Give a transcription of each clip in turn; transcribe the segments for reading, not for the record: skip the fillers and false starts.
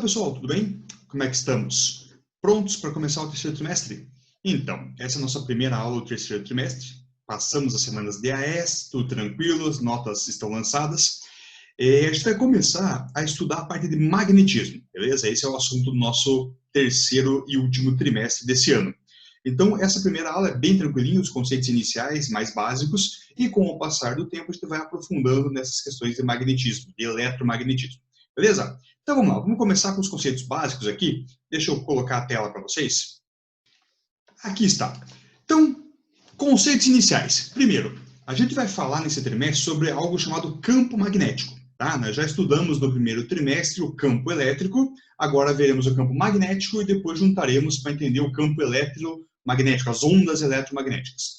pessoal, tudo bem? Como é que estamos? Prontos para começar o terceiro trimestre? Então, essa é a nossa primeira aula do terceiro trimestre. Passamos as semanas de AES, tudo tranquilo, as notas estão lançadas. A gente vai começar a estudar a parte de magnetismo, beleza? Esse é o assunto do nosso terceiro e último trimestre desse ano. Então, essa primeira aula é bem tranquilinha, os conceitos iniciais, mais básicos, e com o passar do tempo a gente vai aprofundando nessas questões de magnetismo, de eletromagnetismo, beleza? Então vamos lá, vamos começar com os conceitos básicos aqui. Deixa eu colocar a tela para vocês. Aqui está. Então, conceitos iniciais. Primeiro, a gente vai falar nesse trimestre sobre algo chamado campo magnético. Tá? Nós já estudamos no primeiro trimestre o campo elétrico, agora veremos o campo magnético e depois juntaremos para entender o campo eletromagnético, as ondas eletromagnéticas.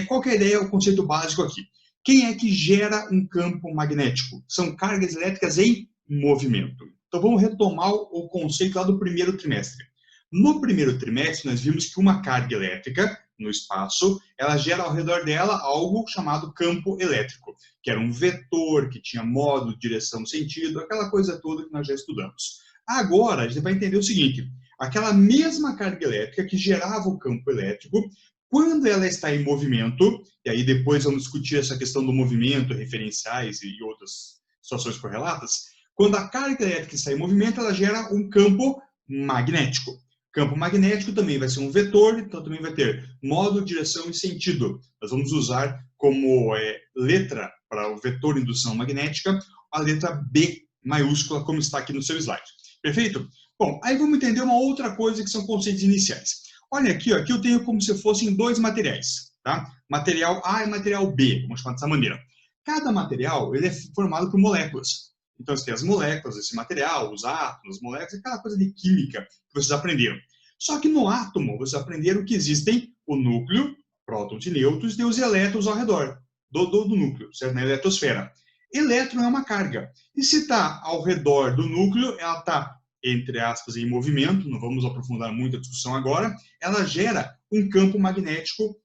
Qual que é a ideia, o conceito básico aqui? Quem é que gera um campo magnético? São cargas elétricas em movimento. Então vamos retomar o conceito lá do primeiro trimestre. No primeiro trimestre, nós vimos que uma carga elétrica no espaço, ela gera ao redor dela algo chamado campo elétrico, que era um vetor, que tinha módulo, direção, sentido, aquela coisa toda que nós já estudamos. Agora, a gente vai entender o seguinte, aquela mesma carga elétrica que gerava o campo elétrico, quando ela está em movimento, e aí depois vamos discutir essa questão do movimento, referenciais e outras situações correlatas, quando a carga elétrica está em movimento, ela gera um campo magnético. Campo magnético também vai ser um vetor, então também vai ter módulo, direção e sentido. Nós vamos usar como letra para o vetor indução magnética a letra B maiúscula, como está aqui no seu slide. Perfeito? Bom, aí vamos entender uma outra coisa que são conceitos iniciais. Olha aqui, ó, aqui eu tenho como se fossem dois materiais. Tá? Material A e material B, vamos chamar dessa maneira. Cada material ele é formado por moléculas. Então, você tem as moléculas desse material, os átomos, as moléculas, aquela coisa de química que vocês aprenderam. Só que no átomo, vocês aprenderam que existem o núcleo, prótons e nêutrons, e tem os elétrons ao redor do núcleo, certo? Na eletrosfera. Elétron é uma carga. E se está ao redor do núcleo, ela está, entre aspas, em movimento, não vamos aprofundar muito a discussão agora, ela gera um campo magnético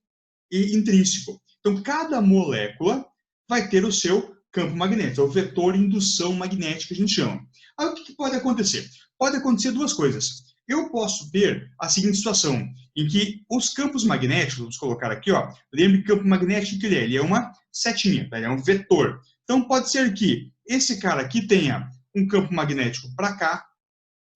e intrínseco. Então, cada molécula vai ter o seu campo magnético, é o vetor indução magnética que a gente chama. Aí o que pode acontecer? Pode acontecer duas coisas. Eu posso ter a seguinte situação, em que os campos magnéticos, vamos colocar aqui, ó, lembre que campo magnético que ele é uma setinha, tá? Ele é um vetor. Então pode ser que esse cara aqui tenha um campo magnético para cá,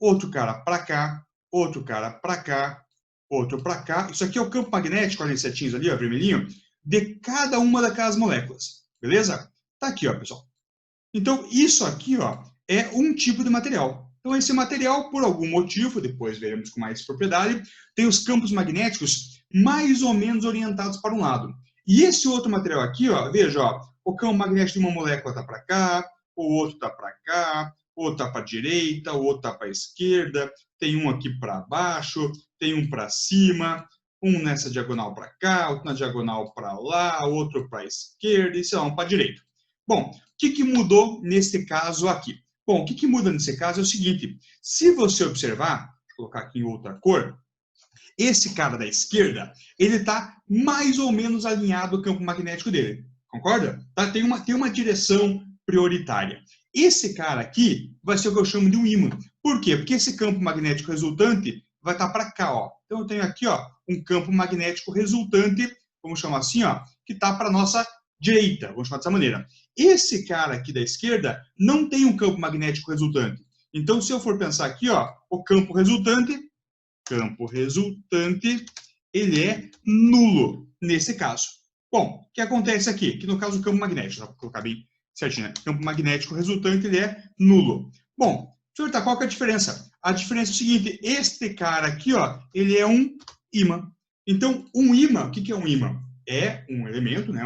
outro cara para cá, outro cara para cá, outro para cá. Isso aqui é o campo magnético, olha as setinhas ali, ó, vermelhinho, de cada uma daquelas moléculas, beleza? Tá aqui, ó, pessoal. Então, isso aqui, ó, é um tipo de material. Então, esse material, por algum motivo, depois veremos com mais propriedade, tem os campos magnéticos mais ou menos orientados para um lado. E esse outro material aqui, ó, veja, ó, o campo magnético de uma molécula está para cá, o outro está para cá, o outro está para a direita, o outro está para a esquerda, tem um aqui para baixo, tem um para cima, um nessa diagonal para cá, outro na diagonal para lá, outro para a esquerda e sei lá, um para a direita. Bom, o que mudou nesse caso aqui? Bom, o que muda nesse caso é o seguinte, se você observar, vou colocar aqui em outra cor, esse cara da esquerda, ele está mais ou menos alinhado ao campo magnético dele, concorda? Tá? Tem uma direção prioritária. Esse cara aqui vai ser o que eu chamo de um ímã. Por quê? Porque esse campo magnético resultante vai estar para cá, ó. Então eu tenho aqui, ó, um campo magnético resultante, vamos chamar assim, ó, que está para a nossa direita, vamos chamar dessa maneira. Esse cara aqui da esquerda não tem um campo magnético resultante. Então, se eu for pensar aqui, ó, o campo resultante, ele é nulo nesse caso. Bom, o que acontece aqui? Que no caso do campo magnético, vou colocar bem certinho, né? Campo magnético resultante, ele é nulo. Bom, deixa eu ver qual que é a diferença. A diferença é o seguinte, este cara aqui, ó, ele é um ímã. Então, um ímã, o que é um ímã? É um elemento, né,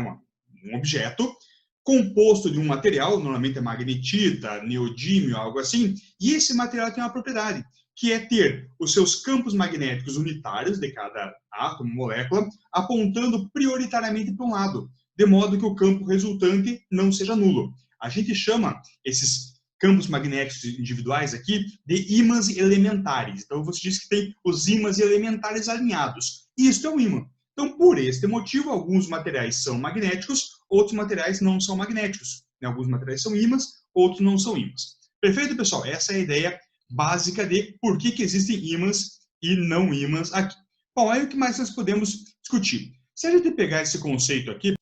um objeto, composto de um material, normalmente é magnetita, neodímio, algo assim, e esse material tem uma propriedade, que é ter os seus campos magnéticos unitários de cada átomo, molécula, apontando prioritariamente para um lado, de modo que o campo resultante não seja nulo. A gente chama esses campos magnéticos individuais aqui de ímãs elementares. Então, você diz que tem os ímãs elementares alinhados. Isso é um ímã. Então, por este motivo, alguns materiais são magnéticos, outros materiais não são magnéticos. Alguns materiais são ímãs, outros não são ímãs. Perfeito, pessoal? Essa é a ideia básica de por que existem ímãs e não ímãs aqui. Bom, aí o que mais nós podemos discutir? Se a gente pegar esse conceito aqui,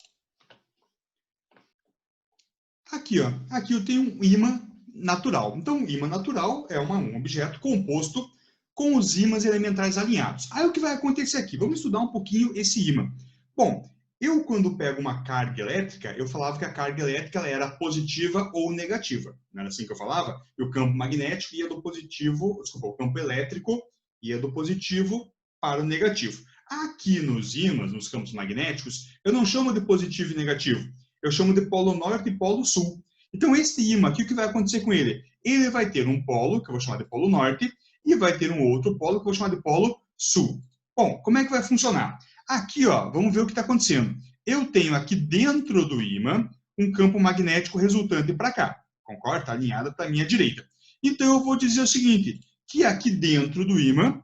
aqui, ó, aqui eu tenho um ímã natural. Então, um ímã natural é um objeto composto com os ímãs elementares alinhados. Aí o que vai acontecer aqui? Vamos estudar um pouquinho esse ímã. Bom, eu quando pego uma carga elétrica, eu falava que a carga elétrica ela era positiva ou negativa. Não era assim que eu falava? E o campo magnético ia do positivo, desculpa, o campo elétrico ia do positivo para o negativo. Aqui nos ímãs, nos campos magnéticos, eu não chamo de positivo e negativo. Eu chamo de polo norte e polo sul. Então, esse ímã aqui, o que vai acontecer com ele? Ele vai ter um polo, que eu vou chamar de polo norte, e vai ter um outro polo, que eu vou chamar de polo sul. Bom, como é que vai funcionar? Aqui, ó, vamos ver o que está acontecendo. Eu tenho aqui dentro do ímã um campo magnético resultante para cá. Concorda? Está alinhado para a minha direita. Então, eu vou dizer o seguinte, que aqui dentro do ímã,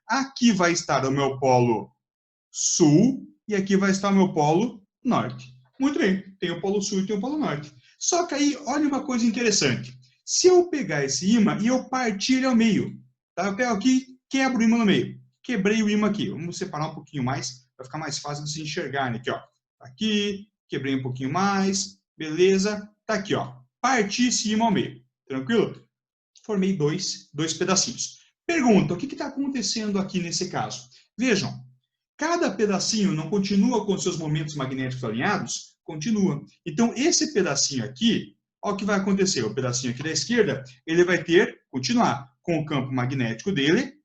aqui vai estar o meu polo sul e aqui vai estar o meu polo norte. Muito bem, tem o polo sul e tem o polo norte. Só que aí, olha uma coisa interessante. Se eu pegar esse ímã e eu partir ele ao meio, tá? Eu pego aqui, quebro o ímã no meio. Quebrei o ímã aqui. Vamos separar um pouquinho mais, para ficar mais fácil de se enxergar. Aqui, ó. Aqui, quebrei um pouquinho mais, beleza. Tá aqui, ó. Parti esse ímã ao meio. Tranquilo? Formei dois pedacinhos. Pergunta, o que está acontecendo aqui nesse caso? Vejam, cada pedacinho não continua com seus momentos magnéticos alinhados? Continua. Então, esse pedacinho aqui, olha o que vai acontecer. O pedacinho aqui da esquerda, ele vai continuar com o campo magnético dele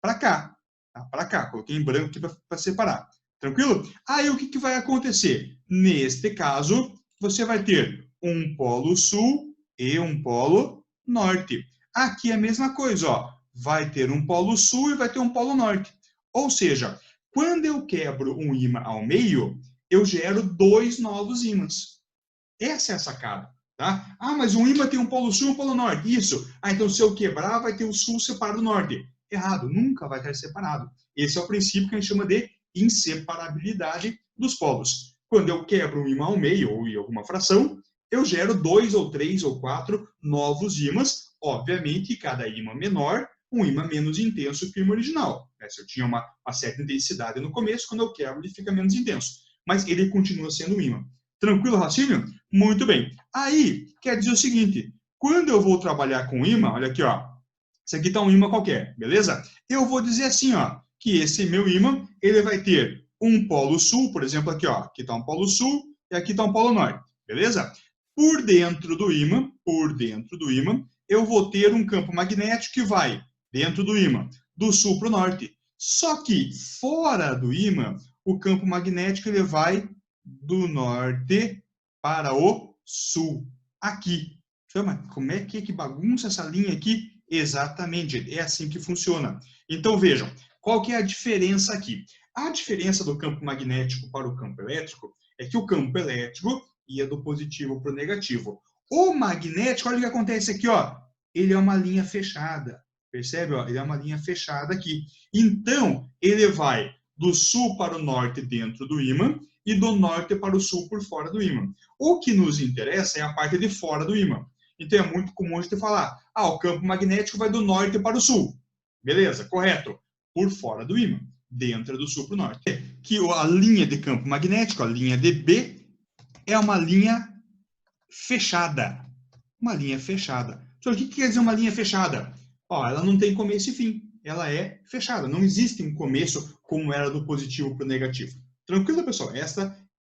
para cá. Tá? Para cá. Coloquei em branco aqui para separar. Tranquilo? Aí, o que vai acontecer? Neste caso, você vai ter um polo sul e um polo norte. Aqui é a mesma coisa, ó. Vai ter um polo sul e vai ter um polo norte. Ou seja, quando eu quebro um ímã ao meio, eu gero dois novos ímãs. Essa é a sacada. Tá? Ah, mas um ímã tem um polo sul e um polo norte. Isso. Ah, então se eu quebrar, vai ter o sul separado do norte. Errado. Nunca vai estar separado. Esse é o princípio que a gente chama de inseparabilidade dos polos. Quando eu quebro um ímã ao meio, ou em alguma fração, eu gero 2 ou 3 ou 4 novos ímãs. Obviamente, cada ímã menor, um ímã menos intenso que o ímã original. Se eu tinha uma certa intensidade no começo, quando eu quebro, ele fica menos intenso. Mas ele continua sendo um ímã. Tranquilo, raciocínio? Muito bem. Aí, quer dizer o seguinte, quando eu vou trabalhar com ímã, olha aqui, ó. Esse aqui está um ímã qualquer, beleza? Eu vou dizer assim, ó, que esse meu ímã, ele vai ter um polo sul, por exemplo, aqui, ó. Aqui está um polo sul e aqui está um polo norte, beleza? Por dentro do ímã, eu vou ter um campo magnético que vai dentro do ímã, do sul para o norte. Só que fora do ímã, o campo magnético ele vai do norte para o sul. Aqui. Chama, como é que bagunça essa linha aqui? Exatamente, é assim que funciona. Então vejam, qual que é a diferença aqui? A diferença do campo magnético para o campo elétrico é que o campo elétrico ia do positivo para o negativo. O magnético, olha o que acontece aqui, ó. Ele é uma linha fechada. Percebe? Ó? Ele é uma linha fechada aqui. Então, ele vai do sul para o norte dentro do ímã e do norte para o sul por fora do ímã. O que nos interessa é a parte de fora do ímã. Então, é muito comum a gente falar, o campo magnético vai do norte para o sul. Beleza, correto. Por fora do ímã, dentro do sul para o norte. Que a linha de campo magnético, a linha DB, é uma linha fechada. Uma linha fechada. Então, o que quer dizer uma linha fechada? Ela não tem começo e fim. Ela é fechada. Não existe um começo como era do positivo para o negativo. Tranquilo, pessoal?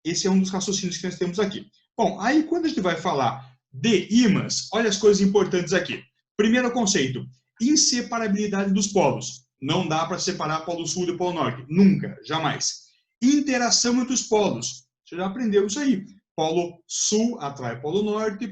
Esse é um dos raciocínios que nós temos aqui. Bom, aí quando a gente vai falar de ímãs, olha as coisas importantes aqui. Primeiro conceito, inseparabilidade dos polos. Não dá para separar polo sul do polo norte. Nunca, jamais. Interação entre os polos. Você já aprendeu isso aí. Polo sul atrai polo norte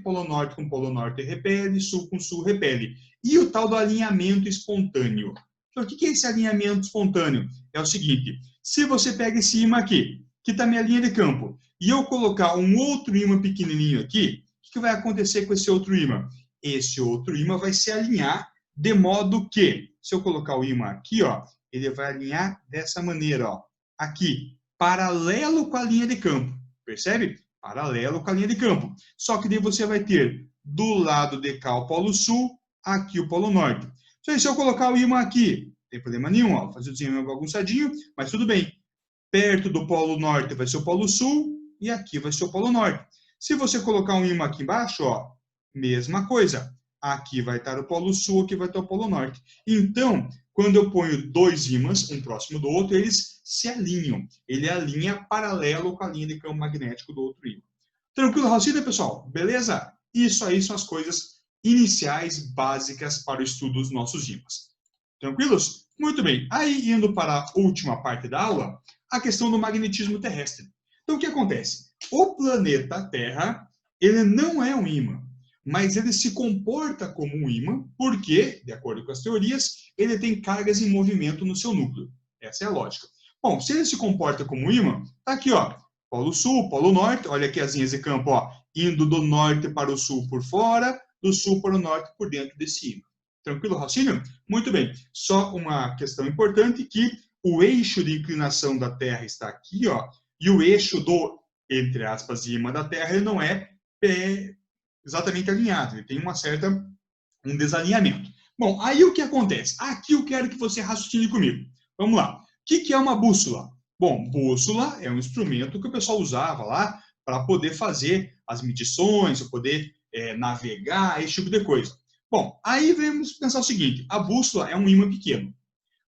com polo norte repele, sul com sul repele. E o tal do alinhamento espontâneo. Então, o que é esse alinhamento espontâneo? É o seguinte, se você pega esse ímã aqui, que está minha linha de campo, e eu colocar um outro ímã pequenininho aqui, o que vai acontecer com esse outro ímã? Esse outro ímã vai se alinhar de modo que, se eu colocar o ímã aqui, ó, ele vai alinhar dessa maneira, ó, aqui, paralelo com a linha de campo. Percebe? Paralelo com a linha de campo. Só que daí você vai ter do lado de cá o polo sul, aqui o Polo Norte. Então, se eu colocar o ímã aqui, não tem problema nenhum, ó, fazer o desenho bagunçadinho, mas tudo bem. Perto do Polo Norte vai ser o Polo Sul e aqui vai ser o Polo Norte. Se você colocar um ímã aqui embaixo, ó, mesma coisa. Aqui vai estar o Polo Sul, aqui vai estar o Polo Norte. Então, quando eu ponho dois ímãs, um próximo do outro, eles se alinham. Ele alinha paralelo com a linha de campo magnético do outro ímã. Tranquilo, raciocínio, pessoal? Beleza? Isso aí são as coisas iniciais, básicas para o estudo dos nossos ímãs. Tranquilos? Muito bem. Aí, indo para a última parte da aula, a questão do magnetismo terrestre. Então, o que acontece? O planeta Terra, ele não é um ímã, mas ele se comporta como um ímã, porque, de acordo com as teorias, ele tem cargas em movimento no seu núcleo. Essa é a lógica. Bom, se ele se comporta como um ímã, tá aqui, ó, Polo Sul, Polo Norte, olha aqui as linhas de campo, ó, indo do norte para o sul por fora, do sul para o norte por dentro desse ímã. Tranquilo, raciocínio? Muito bem. Só uma questão importante que o eixo de inclinação da Terra está aqui, ó, e o eixo do, entre aspas, ímã da Terra, ele não é exatamente alinhado, ele tem um desalinhamento. Bom, aí o que acontece? Aqui eu quero que você raciocine comigo. Vamos lá. O que é uma bússola? Bom, bússola é um instrumento que o pessoal usava lá para poder fazer as medições, para poder navegar, esse tipo de coisa. Bom, aí vamos pensar o seguinte, a bússola é um ímã pequeno.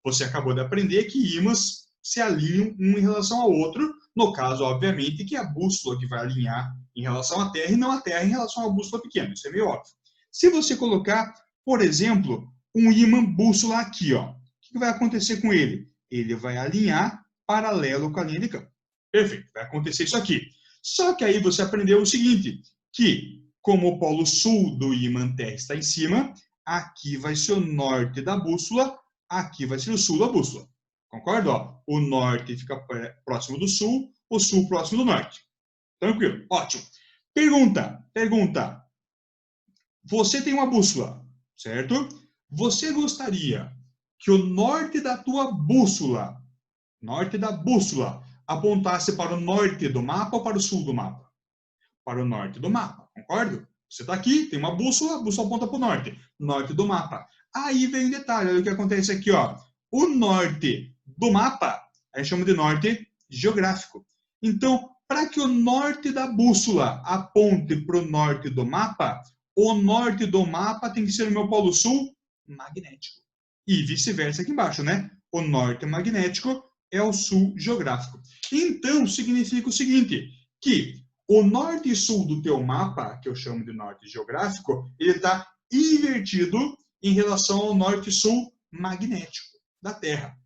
Você acabou de aprender que ímãs se alinham um em relação ao outro, no caso, obviamente, que é a bússola que vai alinhar em relação à Terra e não a Terra em relação à bússola pequena, isso é meio óbvio. Se você colocar, por exemplo, um ímã bússola aqui, ó, o que vai acontecer com ele? Ele vai alinhar paralelo com a linha de campo. Perfeito, vai acontecer isso aqui. Só que aí você aprendeu o seguinte, que como o polo sul do ímã Terra está em cima, aqui vai ser o norte da bússola, aqui vai ser o sul da bússola. Concorda? Ó, o norte fica próximo do sul, o sul próximo do norte. Tranquilo? Ótimo. Pergunta. Você tem uma bússola, certo? Você gostaria que o norte da tua bússola, apontasse para o norte do mapa ou para o sul do mapa? Para o norte do mapa, concordo? Você está aqui, tem uma bússola, a bússola aponta para o norte do mapa. Aí vem o detalhe, olha o que acontece aqui, ó. O norte do mapa, a gente chama de norte geográfico. Então, para que o norte da bússola aponte para o norte do mapa, o norte do mapa tem que ser o meu polo sul magnético. E vice-versa aqui embaixo, né? O norte magnético é o sul geográfico. Então, significa o seguinte, que o norte e sul do teu mapa, que eu chamo de norte geográfico, ele está invertido em relação ao norte e sul magnético da Terra.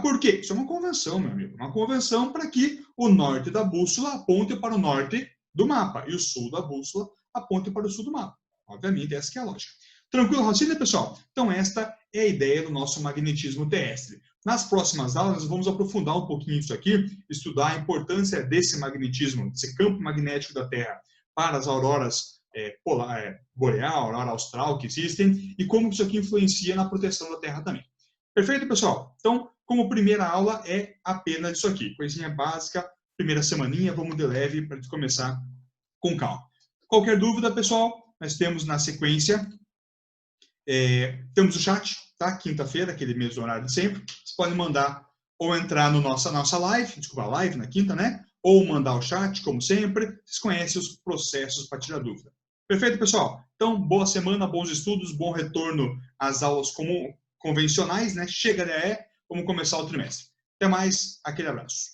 Por quê? Isso é uma convenção, meu amigo. Uma convenção para que o norte da bússola aponte para o norte do mapa e o sul da bússola aponte para o sul do mapa. Obviamente, essa que é a lógica. Tranquilo, raciocínio, pessoal? Então, esta é a ideia do nosso magnetismo terrestre. Nas próximas aulas, nós vamos aprofundar um pouquinho isso aqui, estudar a importância desse magnetismo, desse campo magnético da Terra para as auroras boreal, aurora austral que existem e como isso aqui influencia na proteção da Terra também. Perfeito, pessoal? Então, como primeira aula é apenas isso aqui, coisinha básica, primeira semaninha, vamos de leve para começar com calma. Qualquer dúvida, pessoal, nós temos na sequência, temos o chat, tá? Quinta-feira, aquele mesmo horário de sempre. Você pode mandar ou entrar no nossa live, live na quinta, né? Ou mandar o chat, como sempre. Vocês conhecem os processos para tirar dúvida. Perfeito, pessoal? Então, boa semana, bons estudos, bom retorno às aulas convencionais, né? Chega, vamos começar o trimestre. Até mais, aquele abraço.